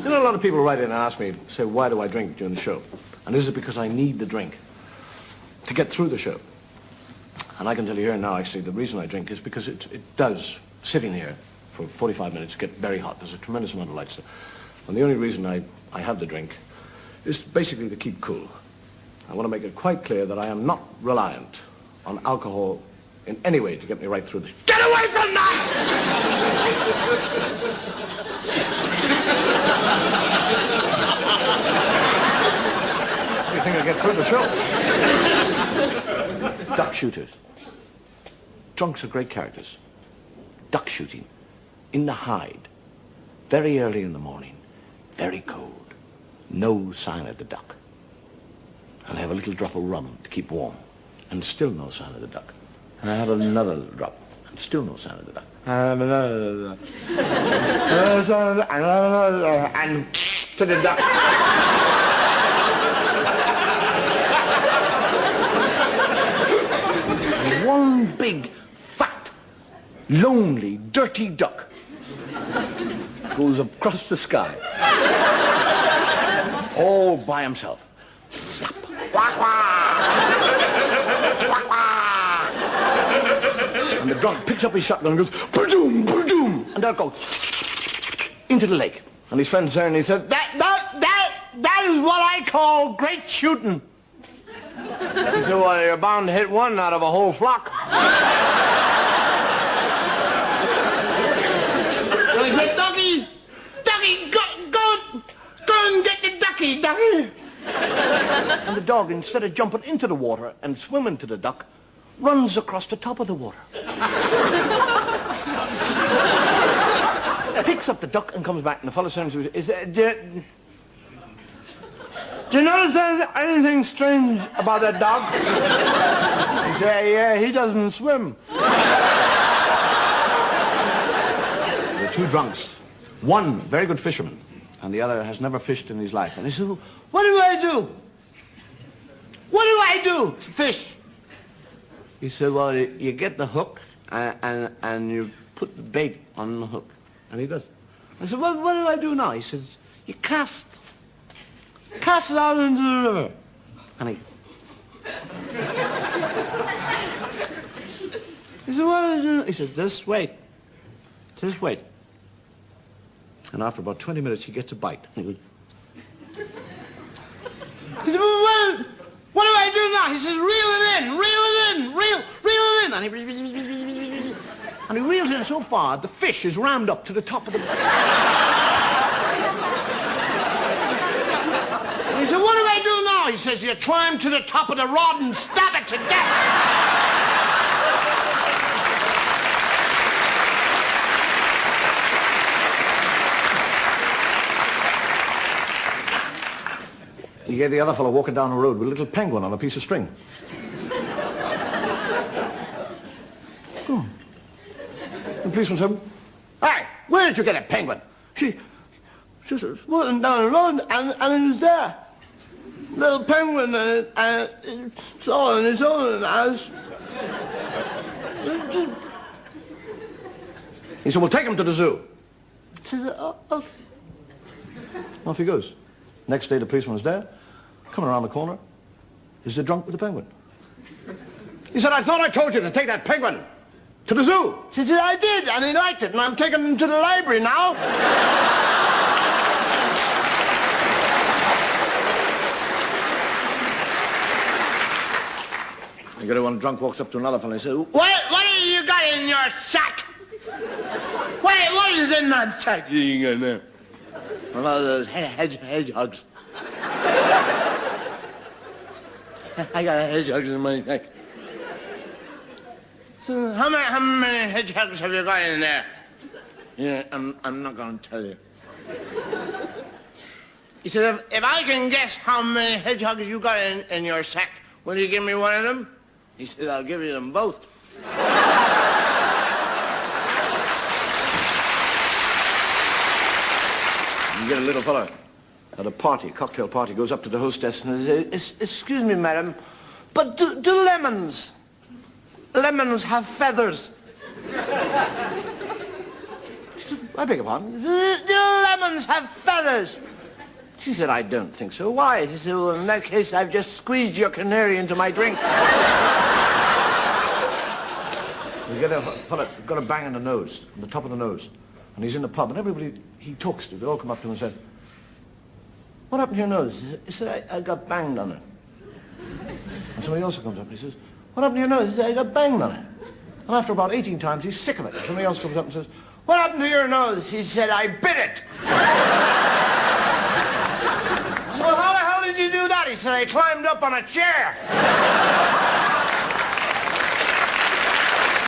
You know, a lot of people write in and ask me, say, why do I drink during the show? And is it because I need the drink to get through the show? And I can tell you here now, actually, the reason I drink is because it does, sitting here for 45 minutes, get very hot. There's a tremendous amount of light stuff. And the only reason I have the drink is basically to keep cool. I want to make it quite clear that I am not reliant on alcohol in any way to get me right through this. Get away from that! You think I get through the show? Duck shooters. Drunks are great characters. Duck shooting. In the hide. Very early in the morning. Very cold. No sign of the duck. And I have a little drop of rum to keep warm. And still no sign of the duck. And I have another drop. And still no sign of the duck. And another. And to the duck. And one big, fat, lonely, dirty duck goes across the sky. All by himself. Flap. Wah, wah. Wah, wah. And the drunk picks up his shotgun and goes, ba-doom, ba-doom. And they'll go into the lake. And his friend's there and he said, that is what I call great shooting. He said, well, you're bound to hit one out of a whole flock. And he said, Ducky, go and get the ducky, Ducky. And the dog, instead of jumping into the water and swimming to the duck, runs across the top of the water. Picks up the duck and comes back, and the fellow says, do you notice anything strange about that dog? He said, yeah, he doesn't swim. The two drunks, one very good fisherman, and the other has never fished in his life. And he said, what do I do? What do I do to fish? He said, well, you get the hook and you put the bait on the hook. And he does. I said, well, what do I do now? He says, you cast it out into the river. And he said, what do I do? He said, just wait. And after about 20 minutes, he gets a bite. He goes, he said, well, what do I do now? He says, reel it in. And he reels in so far, the fish is rammed up to the top of the... And he said, what do I do now? He says, you climb to the top of the rod and stab it to death. He gave the other fellow walking down the road with a little penguin on a piece of string. The policeman said, hey, where did you get a penguin? She said, walking down the road and it was there. Little penguin and it's all on its own. He said, well, take him to the zoo. She said, oh, okay. Off he goes. Next day, the policeman was there. Coming around the corner is the drunk with the penguin. He said, I thought I told you to take that penguin to the zoo. She said, I did, and he liked it, and I'm taking him to the library now. You get one drunk walks up to another fellow and he says, what have you got in your sack? What is in that sack? You got there. One of those hedgehogs. I got hedgehogs in my neck. So how many hedgehogs have you got in there? Yeah, I'm not going to tell you. He said, if I can guess how many hedgehogs you got in your sack, will you give me one of them? He said, I'll give you them both. You get a little fellow at a party, cocktail party, goes up to the hostess and says, excuse me, madam, but do lemons have feathers? She said, I beg your pardon? Do lemons have feathers? She said, I don't think so. Why? He said, well, in that case, I've just squeezed your canary into my drink. We get a fella got a bang in the nose, on the top of the nose. And he's in the pub, and everybody he talks to, they all come up to him and said, what happened to your nose? He said, I got banged on it. And somebody else comes up and he says, what happened to your nose? He said, I got banged on it. And after about 18 times, he's sick of it. Somebody else comes up and says, what happened to your nose? He said, I bit it. So how the hell did you do that? He said, I climbed up on a chair.